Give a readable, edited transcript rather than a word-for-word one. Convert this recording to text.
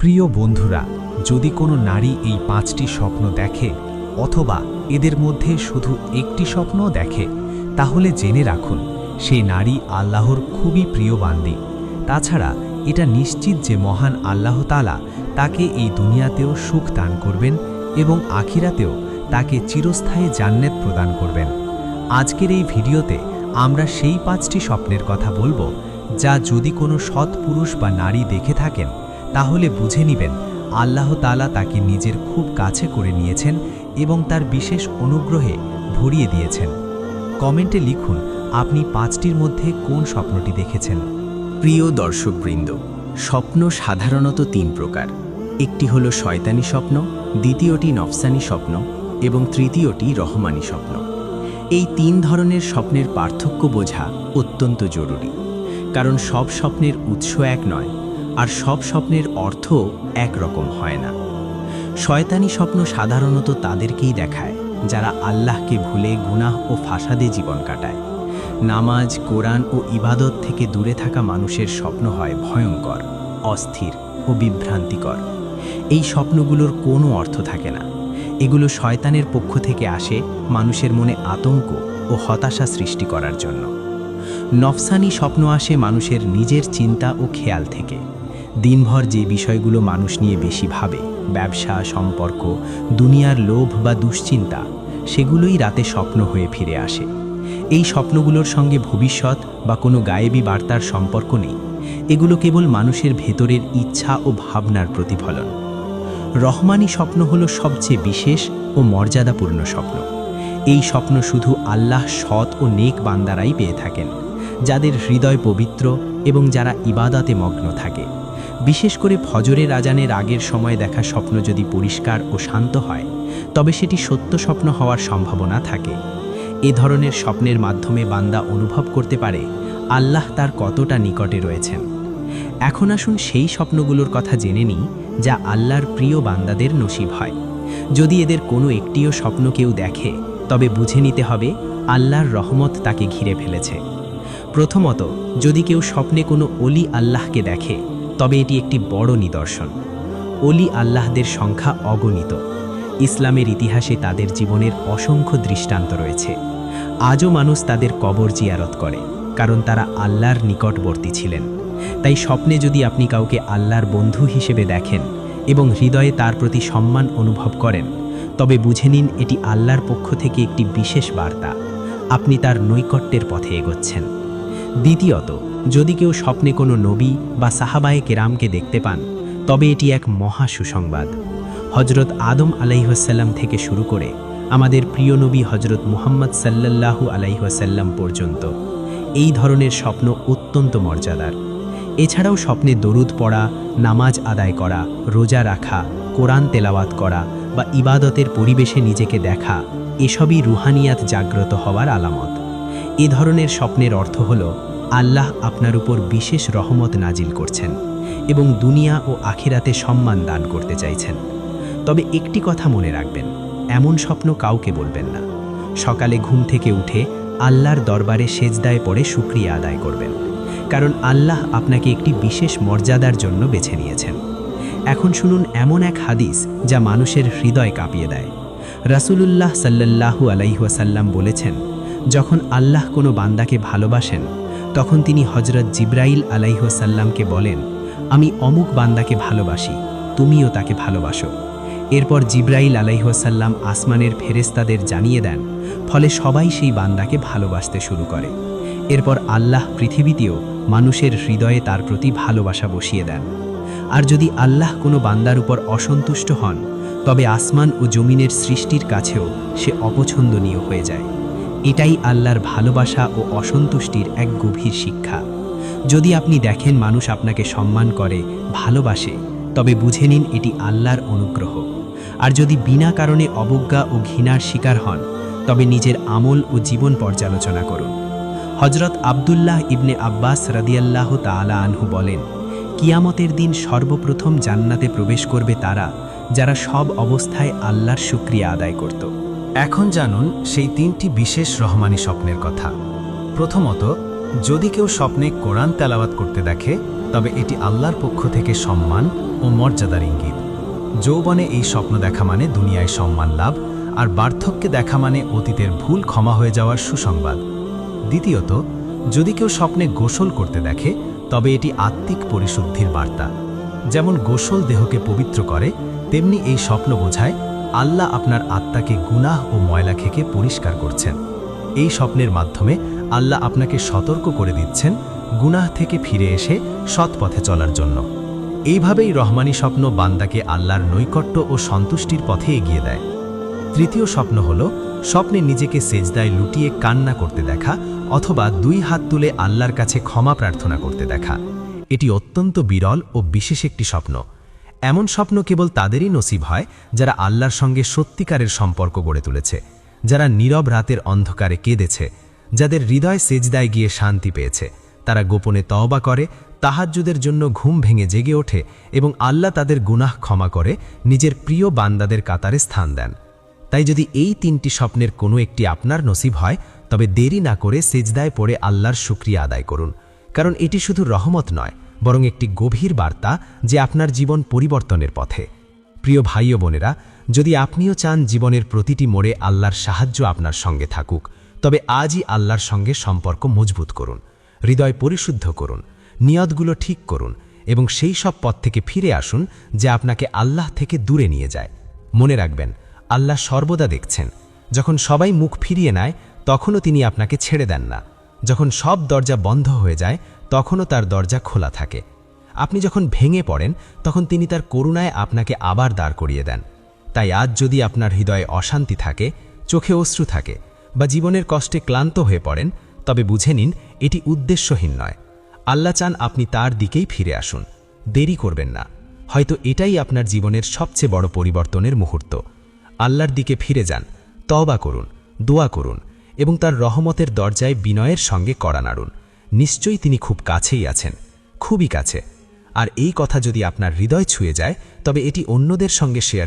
প্রিয় বন্ধুরা, যদি কোনো নারী এই 5টি স্বপ্ন দেখে অথবা এদের মধ্যে শুধু একটি স্বপ্নও দেখে, তাহলে জেনে রাখুন সেই নারী আল্লাহর খুবই প্রিয় বান্দী। তাছাড়া এটা নিশ্চিত যে মহান আল্লাহ তাআলা তাকে এই দুনিয়াতেও সুখ দান করবেন এবং আখিরাতেও তাকে চিরস্থায়ী জান্নাত প্রদান করবেন। আজকের এই ভিডিওতে আমরা সেই 5টি স্বপ্নের কথা বলবো, যা যদি কোনো সৎ পুরুষ বা নারী দেখে থাকেন তাহলে বুঝে নেবেন আল্লাহ তাআলা তাকে নিজের খুব কাছে করে নিয়েছেন এবং তার বিশেষ অনুগ্রহে ভরিয়ে দিয়েছেন। কমেন্টে লিখুন আপনি 5টির মধ্যে কোন স্বপ্নটি দেখেছেন। প্রিয় দর্শকবৃন্দ, স্বপ্ন সাধারণত 3 প্রকার। একটি হলো শয়তানি স্বপ্ন, দ্বিতীয়টি নফসানি স্বপ্ন এবং তৃতীয়টি রহমানি স্বপ্ন। এই 3 ধরনের স্বপ্নের পার্থক্য বোঝা অত্যন্ত জরুরি, কারণ সব স্বপ্নের উৎস এক নয়, আর সব স্বপ্নের অর্থ একরকম হয় না। শয়তানি স্বপ্ন সাধারণত তাদেরকেই দেখায় যারা আল্লাহকে ভুলে গুনাহ ও ফাসাদে জীবন কাটায়। নামাজ, কোরআন ও ইবাদত থেকে দূরে থাকা মানুষের স্বপ্ন হয় ভয়ঙ্কর, অস্থির ও বিভ্রান্তিকর। এই স্বপ্নগুলোর কোনো অর্থ থাকে না। এগুলো শয়তানের পক্ষ থেকে আসে মানুষের মনে আতঙ্ক ও হতাশা সৃষ্টি করার জন্য। নফসানি স্বপ্ন আসে মানুষের নিজের চিন্তা ও খেয়াল থেকে। দিনভর যে বিষয়গুলো মানুষ নিয়ে বেশি ভাবে, ব্যবসা, সম্পর্ক, দুনিয়ার লোভ বা দুশ্চিন্তা, সেগুলোই রাতে স্বপ্ন হয়ে ফিরে আসে। এই স্বপ্নগুলোর সঙ্গে ভবিষ্যৎ বা কোনো গায়েবী বার্তার সম্পর্ক নেই। এগুলো কেবল মানুষের ভেতরের ইচ্ছা ও ভাবনার প্রতিফলন। রহমানি স্বপ্ন হলো সবচেয়ে বিশেষ ও মর্যাদাপূর্ণ স্বপ্ন। এই স্বপ্ন শুধু আল্লাহ সৎ ও নেক বান্দারাই পেয়ে থাকেন, যাদের হৃদয় পবিত্র এবং যারা ইবাদতে মগ্ন থাকে। বিশেষ করে ফজরের আজানের আগের সময় দেখা স্বপ্ন যদি পরিষ্কার ও শান্ত হয়, তবে সেটি সত্য স্বপ্ন হওয়ার সম্ভাবনা থাকে। এ ধরনের স্বপ্নের মাধ্যমে বান্দা অনুভব করতে পারে আল্লাহ তার কতটা নিকটে রয়েছেন। এখন আসুন সেই স্বপ্নগুলোর কথা জেনে নিই যা আল্লাহর প্রিয় বান্দাদের নসিব হয়। যদি এদের কোনো একটিও স্বপ্ন কেউ দেখে, তবে বুঝে নিতে হবে আল্লাহর রহমত তাকে ঘিরে ফেলেছে। প্রথমত, যদি কেউ স্বপ্নে কোনো অলি আল্লাহকে দেখে, তবে এটি একটি বড় নিদর্শন। অলি আল্লাহদের সংখ্যা অগণিত। ইসলামের ইতিহাসে তাদের জীবনের অসংখ্য দৃষ্টান্ত রয়েছে। আজও মানুষ তাদের কবর জিয়ারত করে, কারণ তারা আল্লাহর নিকটবর্তী ছিলেন। তাই স্বপ্নে যদি আপনি কাউকে আল্লাহর বন্ধু হিসেবে দেখেন এবং হৃদয়ে তার প্রতি সম্মান অনুভব করেন, তবে বুঝে নিন এটি আল্লাহর পক্ষ থেকে একটি বিশেষ বার্তা। আপনি তার নৈকট্যের পথে এগোচ্ছেন। দ্বিতীয়ত, যদি কেউ স্বপ্নে কোনো নবী বা সাহাবায়ে কেরামকে দেখতে পান, তবে এটি এক মহা সুসংবাদ। হজরত আদম আলাইহিসসালাম থেকে শুরু করে আমাদের প্রিয় নবী হজরত মুহাম্মদ সাল্লাল্লাহু আলাইহিসসালাম পর্যন্ত এই ধরনের স্বপ্ন অত্যন্ত মর্যাদার। এছাড়াও স্বপ্নে দরুদ পড়া, নামাজ আদায় করা, রোজা রাখা, কোরআন তেলাওয়াত করা বা ইবাদতের পরিবেশে নিজেকে দেখা, এসবই রুহানিয়াত জাগ্রত হওয়ার আলামত। এ ধরনের স্বপ্নের অর্থ হল আল্লাহ আপনার উপর বিশেষ রহমত নাজিল করছেন এবং দুনিয়া ও আখিরাতে সম্মান দান করতে চাইছেন। তবে একটি কথা মনে রাখবেন, এমন স্বপ্ন কাউকে বলবেন না। সকালে ঘুম থেকে উঠে আল্লাহর দরবারে সেজদায় পড়ে শুকরিয়া আদায় করবেন, কারণ আল্লাহ আপনাকে একটি বিশেষ মর্যাদার জন্য বেছে নিয়েছেন। এখন শুনুন এমন এক হাদিস যা মানুষের হৃদয় কাঁপিয়ে দেয়। রাসূলুল্লাহ সাল্লাল্লাহু আলাইহি বলেছেন, যখন আল্লাহ কোনো বান্দাকে ভালোবাসেন, তখন তিনি হজরত জিবরাইল আলাইহিসসালামকে বলেন, আমি অমুক বান্দাকে ভালোবাসি, তুমিও তাকে ভালোবাসো। এরপর জিবরাইল আলাইহিসসালাম আসমানের ফেরেশতাদের জানিয়ে দেন, ফলে সবাই সেই বান্দাকে ভালোবাসতে শুরু করে। এরপর আল্লাহ পৃথিবীতেও মানুষের হৃদয়ে তার প্রতি ভালোবাসা বসিয়ে দেন। আর যদি আল্লাহ কোনো বান্দার উপর অসন্তুষ্ট হন, তবে আসমান ও জমিনের সৃষ্টির কাছেও সে অপছন্দনীয় হয়ে যায়। এটাই আল্লাহর ভালোবাসা ও অসন্তুষ্টির এক গভীর শিক্ষা। যদি আপনি দেখেন মানুষ আপনাকে সম্মান করে, ভালোবাসে, তবে বুঝে নিন এটি আল্লাহর অনুগ্রহ। আর যদি বিনা কারণে অবজ্ঞা ও ঘৃণার শিকার হন, তবে নিজের আমল ও জীবন পর্যালোচনা করুন। হজরত আব্দুল্লাহ ইবনে আব্বাস রাদিয়াল্লাহু তাআলা আনহু বলেন, কিয়ামতের দিন সর্বপ্রথম জান্নাতে প্রবেশ করবে তারা যারা সব অবস্থায় আল্লাহর শুকরিয়া আদায় করত। এখন জানুন সেই 3টি বিশেষ রহমানি স্বপ্নের কথা। প্রথমত, যদি কেউ স্বপ্নে কোরআন তেলাওয়াত করতে দেখে, তবে এটি আল্লাহর পক্ষ থেকে সম্মান ও মর্যাদার ইঙ্গিত। যৌবনে এই স্বপ্ন দেখা মানে দুনিয়ায় সম্মান লাভ, আর বার্ধক্যে দেখা মানে অতীতের ভুল ক্ষমা হয়ে যাওয়ার সুসংবাদ। দ্বিতীয়ত, যদি কেউ স্বপ্নে গোসল করতে দেখে তবে এটি আত্মিক পরিশুদ্ধির বার্তা। যেমন গোসল দেহকে পবিত্র করে, তেমনি এই স্বপ্ন বোঝায় আল্লাহ আপনার আত্মাকে গুনাহ ও ময়লা থেকে পরিষ্কার করছেন। এই স্বপ্নের মাধ্যমে আল্লাহ আপনাকে সতর্ক করে দিচ্ছেন গুনাহ থেকে ফিরে এসে সৎ পথে চলার জন্য। এইভাবেই রহমানি স্বপ্ন বান্দাকে আল্লাহর নৈকট্য ও সন্তুষ্টির পথে এগিয়ে দেয়। তৃতীয় স্বপ্ন হল স্বপ্নে নিজেকে সেজদায় লুটিয়ে কান্না করতে দেখা অথবা 2 হাত তুলে আল্লাহর কাছে ক্ষমা প্রার্থনা করতে দেখা। এটি অত্যন্ত বিরল ও বিশেষ একটি স্বপ্ন। এমন স্বপ্ন কেবল তাদেরই নসিব হয় যারা আল্লাহর সঙ্গে সত্যিকারের সম্পর্ক গড়ে তুলেছে, যারা নীরব রাতের অন্ধকারে কেঁদেছে, যাদের হৃদয় সেজদায় গিয়ে শান্তি পেয়েছে। তারা গোপনে তওবা করে, তাহাজ্জুদের জন্য ঘুম ভেঙে জেগে ওঠে এবং আল্লাহ তাদের গুনাহ ক্ষমা করে নিজের প্রিয় বান্দাদের কাতারে স্থান দেন। তাই যদি এই 3টি স্বপ্নের কোনো একটি আপনার নসিব হয় তবে দেরি না করে সেজদায় পড়ে আল্লাহর শুকরিয়া আদায় করুন, কারণ এটি শুধু রহমত নয় বরং একটি গভীর বার্তা যে আপনার জীবন পরিবর্তনের পথে। প্রিয় ভাই ও বোনেরা, যদি আপনিও চান জীবনের প্রতিটি মোড়ে আল্লাহর সাহায্য আপনার সঙ্গে থাকুক, তবে আজই আল্লাহর সঙ্গে সম্পর্ক মজবুত করুন, হৃদয় পরিশুদ্ধ করুন, নিয়তগুলো ঠিক করুন এবং সেই সব পথ থেকে ফিরে আসুন যে আপনাকে আল্লাহ থেকে দূরে নিয়ে যায়। মনে রাখবেন, আল্লাহ সর্বদা দেখছেন। যখন সবাই মুখ ফিরিয়ে নেয় তখনও তিনি আপনাকে ছেড়ে দেন না। যখন সব দরজা বন্ধ হয়ে যায় তখনও তার দরজা খোলা থাকে। আপনি যখন ভেঙে পড়েন তখন তিনি তার করুণায় আপনাকে আবার দাঁড় করিয়ে দেন। তাই আজ যদি আপনার হৃদয়ে অশান্তি থাকে, চোখে অশ্রু থাকে বা জীবনের কষ্টে ক্লান্ত হয়ে পড়েন, তবে বুঝে নিন এটি উদ্দেশ্যহীন নয়। আল্লাহ চান আপনি তার দিকেই ফিরে আসুন। দেরি করবেন না, হয়তো এটাই আপনার জীবনের সবচেয়ে বড় পরিবর্তনের মুহূর্ত। আল্লাহর দিকে ফিরে যান, তওবা করুন, দোয়া করুন এবং তার রহমতের দরজায় বিনয়ের সঙ্গে কড়া নাড়ুন। নিশ্চয়ই তিনি খুব কাছেই আছেন, খুবই কাছে। আর এই কথা যদি আপনার হৃদয় ছুঁয়ে যায় তবে এটি অন্যদের সঙ্গে শেয়ার